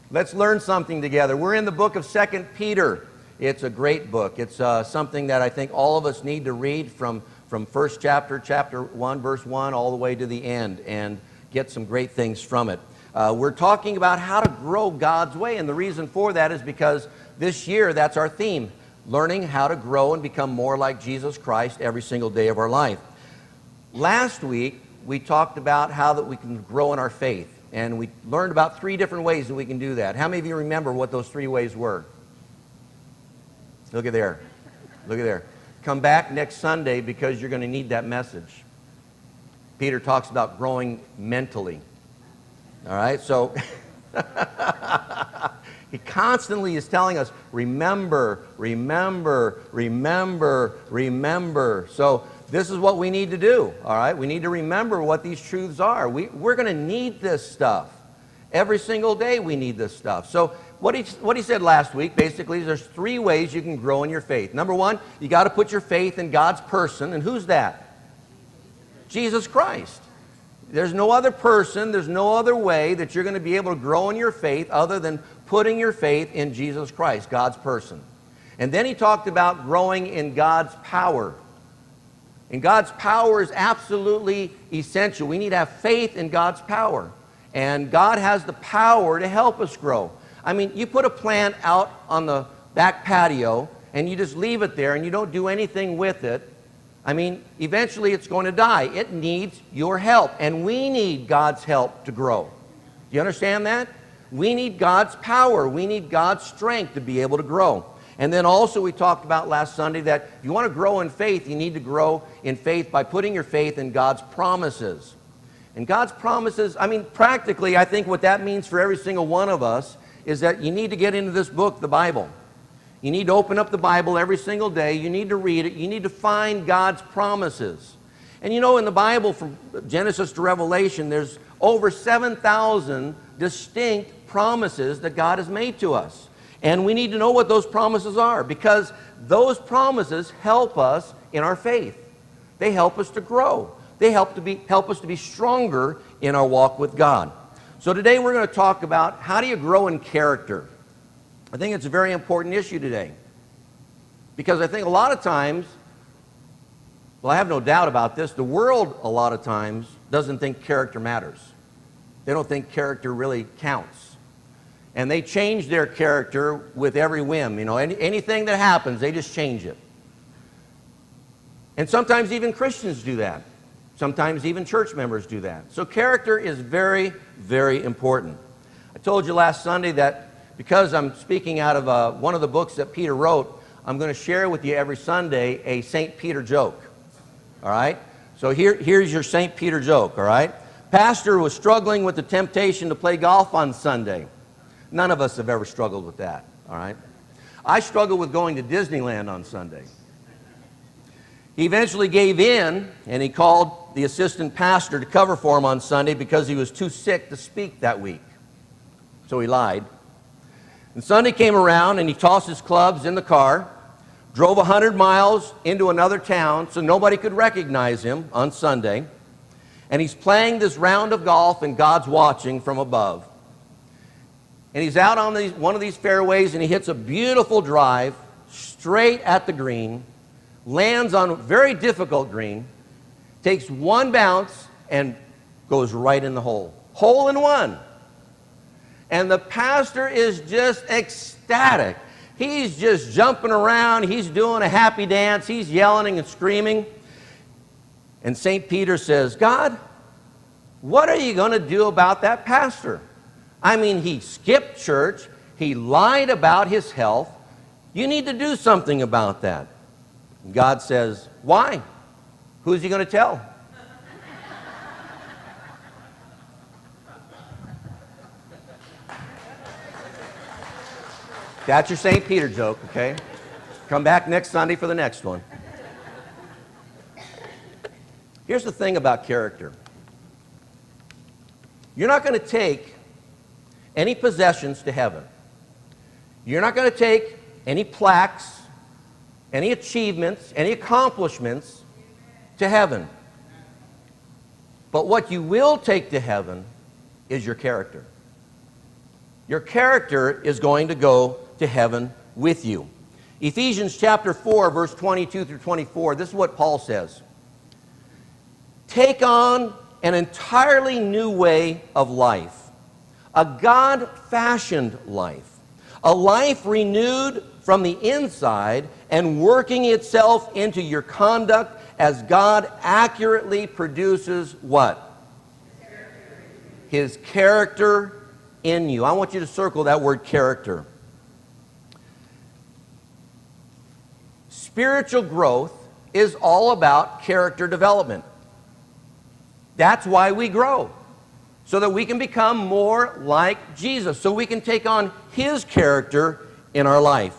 Let's learn something together. We're in the book of 2 Peter. It's a great book. It's something that I think all of us need to read from first chapter 1, verse 1, all the way to the end and get some great things from it. We're talking about how to grow God's way, and the reason for that is because this year, that's our theme, learning how to grow and become more like Jesus Christ every single day of our life. Last week, we talked about how that we can grow in our faith. And we learned about 3 different ways that we can do that. How many of you remember what those 3 ways were? Look at there. Look at there. Come back next Sunday because you're going to need that message. Peter talks about growing mentally. All right? So he constantly is telling us, remember, remember, remember, remember. So this is what we need to do, all right? We need to remember what these truths are. We're going to need this stuff. Every single day we need this stuff. So what he said last week, basically, is there's 3 ways you can grow in your faith. Number 1, you got to put your faith in God's person. And who's that? Jesus Christ. There's no other person, there's no other way that you're going to be able to grow in your faith other than putting your faith in Jesus Christ, God's person. And then he talked about growing in God's power. And God's power is absolutely essential. We need to have faith in God's power. And God has the power to help us grow. I mean, you put a plant out on the back patio and you just leave it there and you don't do anything with it. I mean, eventually it's going to die. It needs your help. And we need God's help to grow. Do you understand that? We need God's power. We need God's strength to be able to grow. And then also we talked about last Sunday that if you want to grow in faith, you need to grow in faith by putting your faith in God's promises. And God's promises, I mean, practically, I think what that means for every single one of us is that you need to get into this book, the Bible. You need to open up the Bible every single day. You need to read it. You need to find God's promises. And you know, in the Bible, from Genesis to Revelation, there's over 7,000 distinct promises that God has made to us. And we need to know what those promises are because those promises help us in our faith. They help us to grow. They help us to be stronger in our walk with God. So today we're going to talk about how do you grow in character. I think it's a very important issue today because I think a lot of times, well, I have no doubt about this, the world a lot of times doesn't think character matters. They don't think character really counts. And they change their character with every whim. You know, anything that happens, they just change it. And sometimes even Christians do that. Sometimes even church members do that. So character is very, very important. I told you last Sunday that because I'm speaking out of one of the books that Peter wrote, I'm going to share with you every Sunday a St. Peter joke. All right? So here's your St. Peter joke, all right? Pastor was struggling with the temptation to play golf on Sunday. None of us have ever struggled with that, all right? I struggled with going to Disneyland on Sunday. He eventually gave in, and he called the assistant pastor to cover for him on Sunday because he was too sick to speak that week. So he lied. And Sunday came around, and he tossed his clubs in the car, drove 100 miles into another town so nobody could recognize him on Sunday, and he's playing this round of golf, and God's watching from above. And he's out on one of these fairways, and he hits a beautiful drive straight at the green, lands on a very difficult green, takes one bounce, and goes right in the hole. Hole in one. And the pastor is just ecstatic. He's just jumping around. He's doing a happy dance. He's yelling and screaming. And St. Peter says, God, what are you going to do about that pastor? I mean, he skipped church. He lied about his health. You need to do something about that. And God says, why? Who's he going to tell? That's your St. Peter joke, okay? Come back next Sunday for the next one. Here's the thing about character. You're not going to take any possessions to heaven. You're not going to take any plaques, any achievements, any accomplishments to heaven. But what you will take to heaven is your character. Your character is going to go to heaven with you. Ephesians chapter 4, verse 22 through 24, this is what Paul says. Take on an entirely new way of life, a God-fashioned life, a life renewed from the inside and working itself into your conduct as God accurately produces what? His character in you. I want you to circle that word character. Spiritual growth is all about character development. That's why we grow, so that we can become more like Jesus, so we can take on His character in our life.